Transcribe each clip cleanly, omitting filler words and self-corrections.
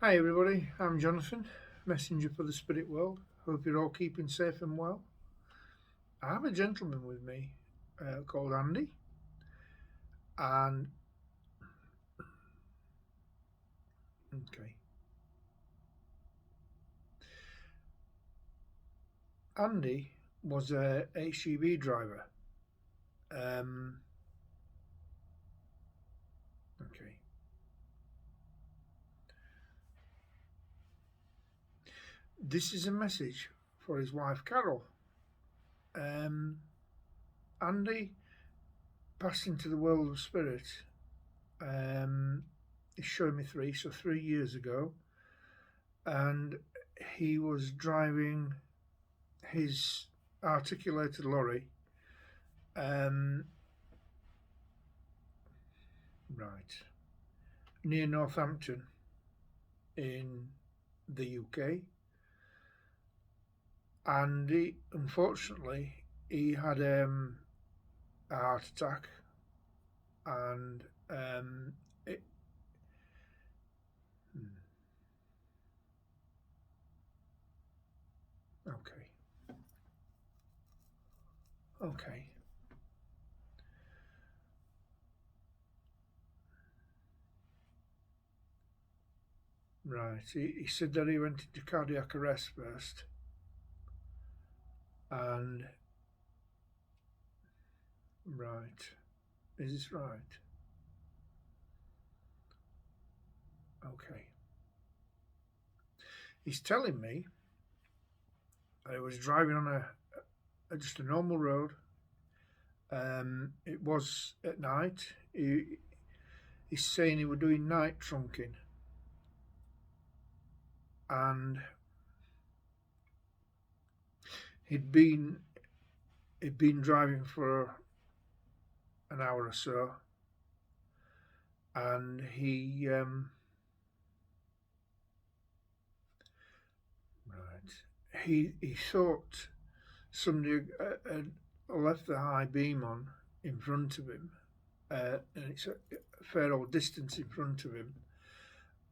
Hi everybody, I'm Jonathan, messenger for the spirit world. Hope you're all keeping safe and well. I have a gentleman with me called Andy, and okay, Andy was a HGV driver. Um, okay, this is a message for his wife Carol. Um, Andy passed into the world of spirit. He's showing me 3 years ago, and he was driving his articulated lorry. Um, right, near Northampton in the UK, and unfortunately he had a heart attack, and it, okay, okay, right. He said that he went into cardiac arrest first, and right, is this right? Okay, he's telling me I was driving on just a normal road. It was at night. He's saying he was doing night trunking, and he'd been he'd been driving for an hour or so, and he thought somebody had left the high beam on in front of him, and it's a fair old distance in front of him,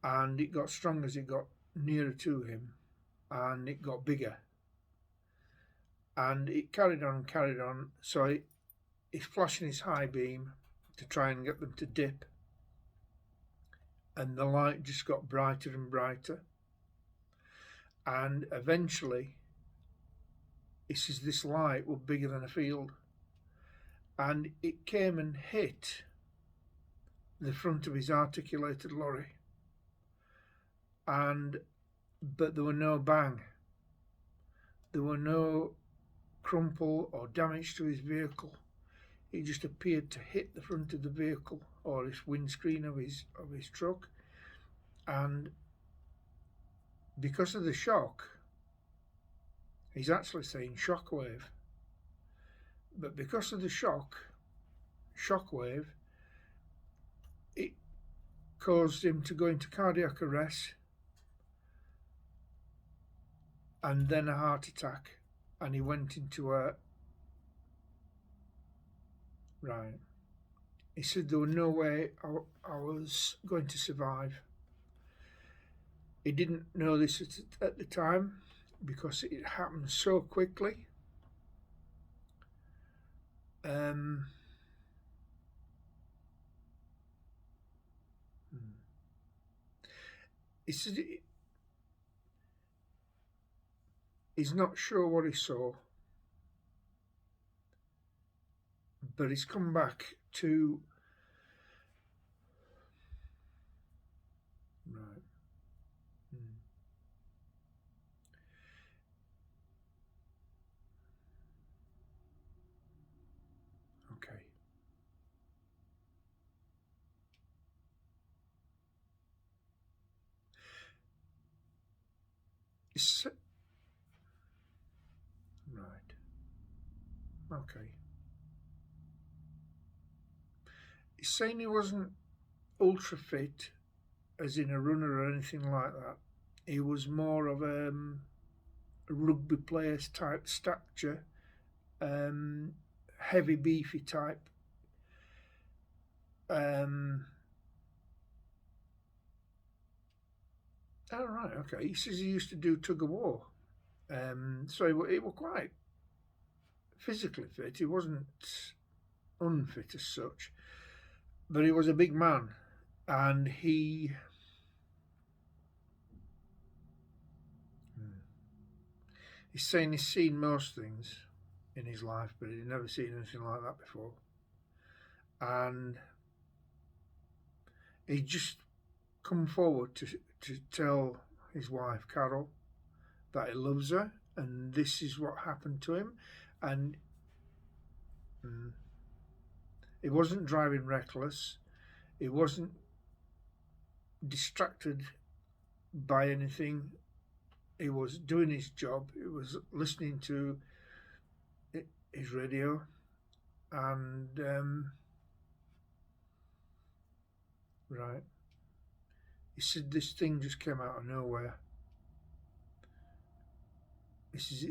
and it got strong as it got nearer to him, and it got bigger, and it carried on. So he's flashing his high beam to try and get them to dip, and the light just got brighter and brighter, and eventually he says this light was bigger than a field, and it came and hit the front of his articulated lorry, and but there were no bang, there were no crumple or damage to his vehicle. It just appeared to hit the front of the vehicle or his windscreen of his truck, and because of the shock, he's actually saying shockwave, but because of the shockwave, it caused him to go into cardiac arrest and then a heart attack, and he went into a right. He said there was no way I was going to survive. He didn't know this at the time because it happened so quickly. Um, he said he's not sure what he saw, but he's come back to right. Mm, okay. It's, right. Okay. He's saying he wasn't ultra fit, as in a runner or anything like that. He was more of a rugby player's type stature, um, heavy, beefy type. Um, Oh, right, okay. He says he used to do tug of war. So he was quite physically fit. He wasn't unfit as such, but he was a big man, and he's saying he's seen most things in his life, but he'd never seen anything like that before. And he just come forward to tell his wife Carol that he loves her, and this is what happened to him. And he wasn't driving reckless. He wasn't distracted by anything. He was doing his job. He was listening to his radio, and right. He said this thing just came out of nowhere. This is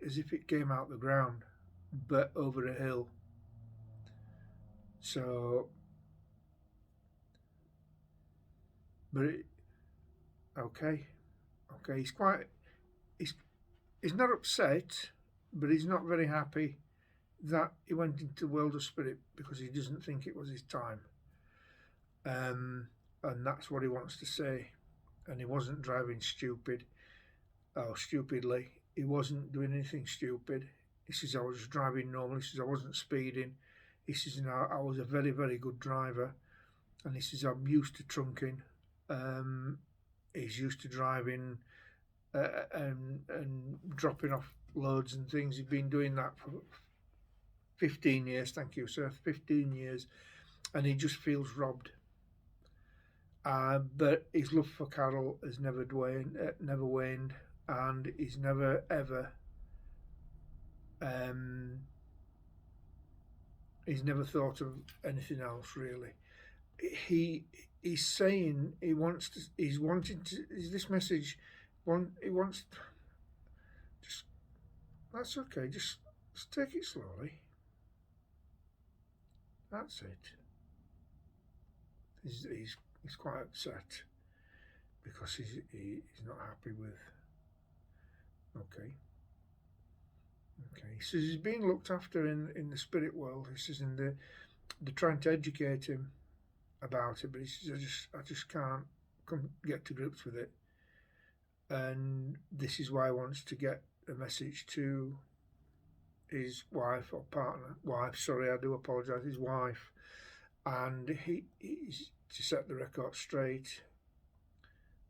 as if it came out the ground, but over a hill. So, but okay. He's not upset, but he's not very happy that he went into the world of spirit because he doesn't think it was his time. And that's what he wants to say. And he wasn't driving stupidly. He wasn't doing anything stupid. He says, I was driving normally. He says, I wasn't speeding. He says, I was a very, very good driver. And he says, I'm used to trunking. He's used to driving and dropping off loads and things. He's been doing that for 15 years. Thank you, sir. 15 years. And he just feels robbed. But his love for Carol has never waned, and he's never ever he's never thought of anything else really. He's saying he's wanting to. Is this message? He wants. Just that's okay. Just take it slowly. That's it. He's quite upset because he's not happy with. Okay. He says he's being looked after in the spirit world. He says they're trying to educate him about it, but he says I just can't get to grips with it. And this is why he wants to get a message to his wife or partner. Sorry, I do apologise. His wife, and he's to set the record straight.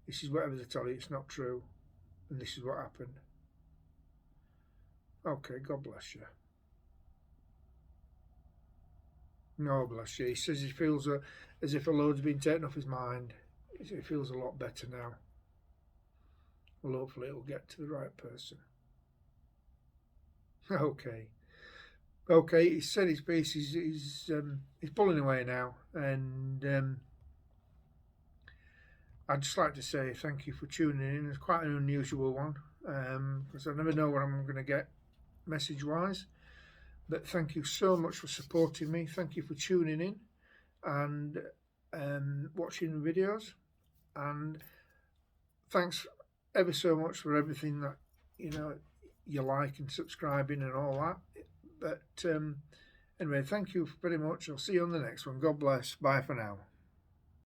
This is whatever they tell you, it's not true, and this is what happened. Okay, God bless you. No, bless you. He says he feels as if a load's been taken off his mind. He feels a lot better now. Well, hopefully it'll get to the right person. Okay. He said his piece. He's pulling away now, and I'd just like to say thank you for tuning in. It's quite an unusual one because I never know what I'm going to get message-wise. But thank you so much for supporting me. Thank you for tuning in and watching the videos. And thanks ever so much for everything that you like and subscribing and all that. But anyway, thank you very much. I'll see you on the next one. God bless. Bye for now.